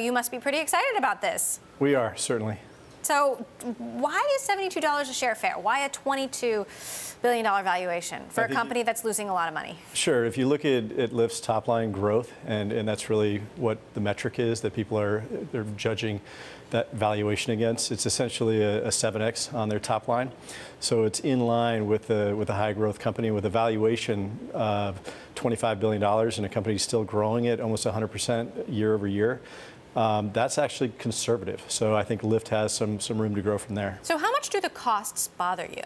You must be pretty excited about this. We are, certainly. So why is $72 a share fair? Why a $22 billion valuation for a company that's losing a lot of money? Sure. If you look at Lyft's top line growth, and that's really what the metric is that people they're judging that valuation against, it's essentially a 7x on their top line. So it's in line with a high growth company with a valuation of $25 billion, and a company still growing at almost 100% year over year. That's actually conservative. So I think Lyft has some room to grow from there. So how much do the costs bother you?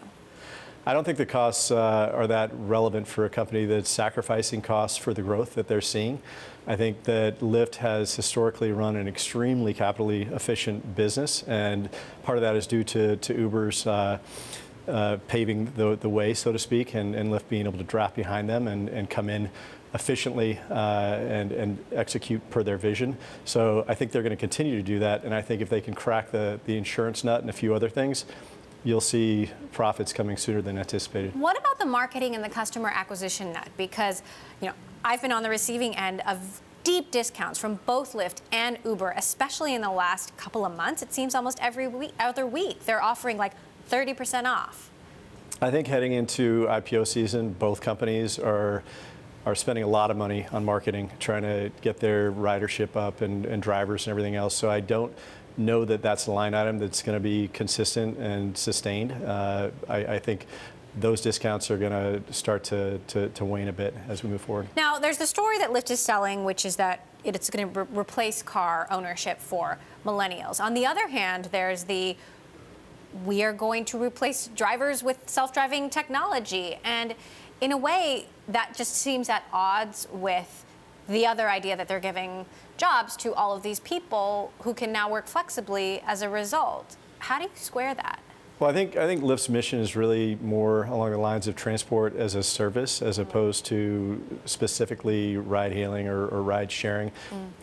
I don't think the costs are that relevant for a company that's sacrificing costs for the growth that they're seeing. I think that Lyft has historically run an extremely capitally efficient business, and part of that is due to Uber's paving the way, so to speak, and Lyft being able to draft behind them and come in efficiently and execute per their vision. So I think they're going to continue to do that, and I think if they can crack the insurance nut and a few other things, you'll see profits coming sooner than anticipated. What about the marketing and the customer acquisition nut? Because, I've been on the receiving end of deep discounts from both Lyft and Uber, especially in the last couple of months. It seems almost every other week they're offering like 30% off. I think heading into IPO season, both companies are spending a lot of money on marketing, trying to get their ridership up and drivers and everything else. So I don't know that that's a line item that's going to be consistent and sustained. I think those discounts are going to start to wane a bit as we move forward. Now, there's the story that Lyft is selling, which is that it's going to replace car ownership for millennials. On the other hand, there's we are going to replace drivers with self-driving technology. And in a way, that just seems at odds with the other idea that they're giving jobs to all of these people who can now work flexibly as a result. How do you square that? Well, I think Lyft's mission is really more along the lines of transport as a service, as opposed to specifically ride-hailing or ride-sharing.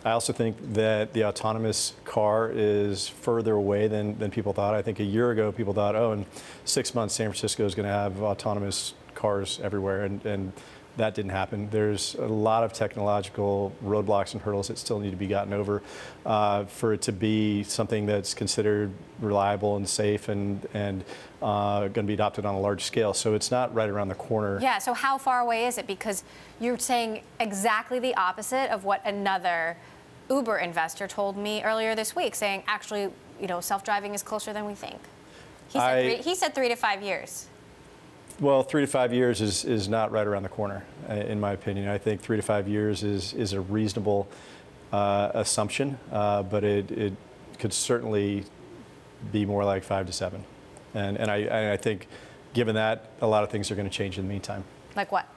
I also think that the autonomous car is further away than people thought. I think a year ago, people thought, oh, in 6 months, San Francisco is going to have autonomous cars everywhere, and that didn't happen. There's a lot of technological roadblocks and hurdles that still need to be gotten over for it to be something that's considered reliable and safe and going to be adopted on a large scale. So it's not right around the corner. Yeah, so how far away is it? Because you're saying exactly the opposite of what another Uber investor told me earlier this week, saying actually, self-driving is closer than we think. He said 3 to 5 years. Well, 3 to 5 years is not right around the corner, in my opinion. I think 3 to 5 years is a reasonable assumption, but it could certainly be more like 5 to 7. And I think, given that, a lot of things are going to change in the meantime. Like what?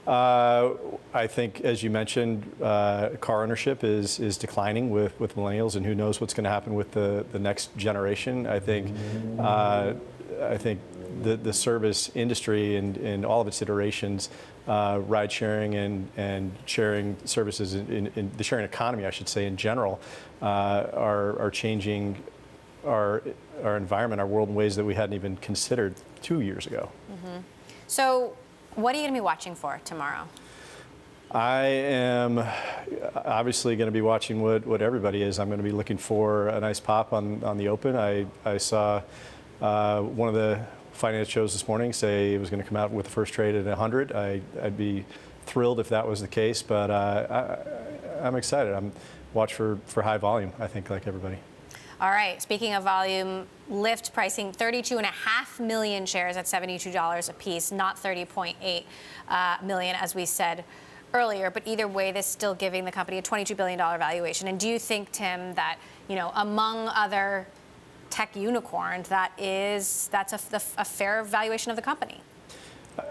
I think, as you mentioned, car ownership is declining with millennials, and who knows what's going to happen with the next generation. I think the service industry and all of its iterations, ride sharing and sharing services in the sharing economy, I should say, in general, are changing our environment, our world in ways that we hadn't even considered 2 years ago. So what are you going to be watching for tomorrow? I am obviously going to be watching what everybody is. I'm going to be looking for a nice pop on the open. I saw one of the finance shows this morning say it was going to come out with the first trade at 100. I'd be thrilled if that was the case, but I'm excited. I'm watch for high volume, I think, like everybody. All right, speaking of volume, Lyft pricing 32.5 million shares at $72 a piece, not 30.8 million, as we said earlier. But either way, this is still giving the company a $22 billion valuation. And do you think, Tim, that, among other tech unicorns, that's a fair valuation of the company?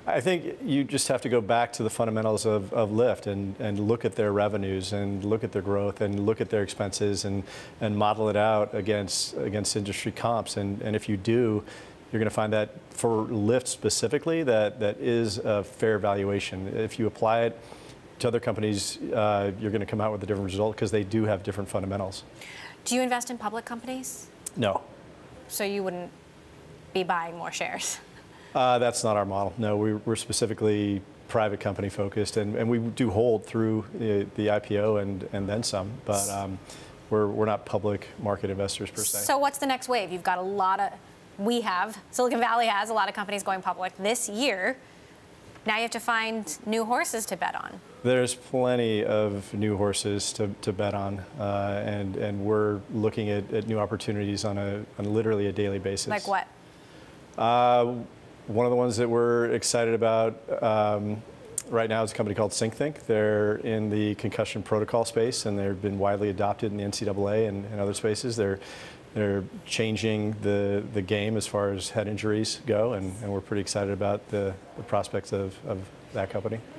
I think you just have to go back to the fundamentals of Lyft and look at their revenues and look at their growth and look at their expenses and model it out against industry comps. And if you do, you're going to find that for Lyft specifically, that is a fair valuation. If you apply it to other companies, you're going to come out with a different result because they do have different fundamentals. Do you invest in public companies? No. So you wouldn't be buying more shares? That's not our model. No, we're specifically private company focused, and we do hold through the IPO and then some. But we're not public market investors per se. So what's the next wave? You've got a lot of, Silicon Valley has a lot of companies going public this year. Now you have to find new horses to bet on. There's plenty of new horses to bet on, and we're looking at new opportunities on literally a daily basis. Like what? One of the ones that we're excited about right now is a company called SyncThink. They're in the concussion protocol space, and they've been widely adopted in the NCAA and other spaces. They're changing the game as far as head injuries go, and we're pretty excited about the prospects of that company.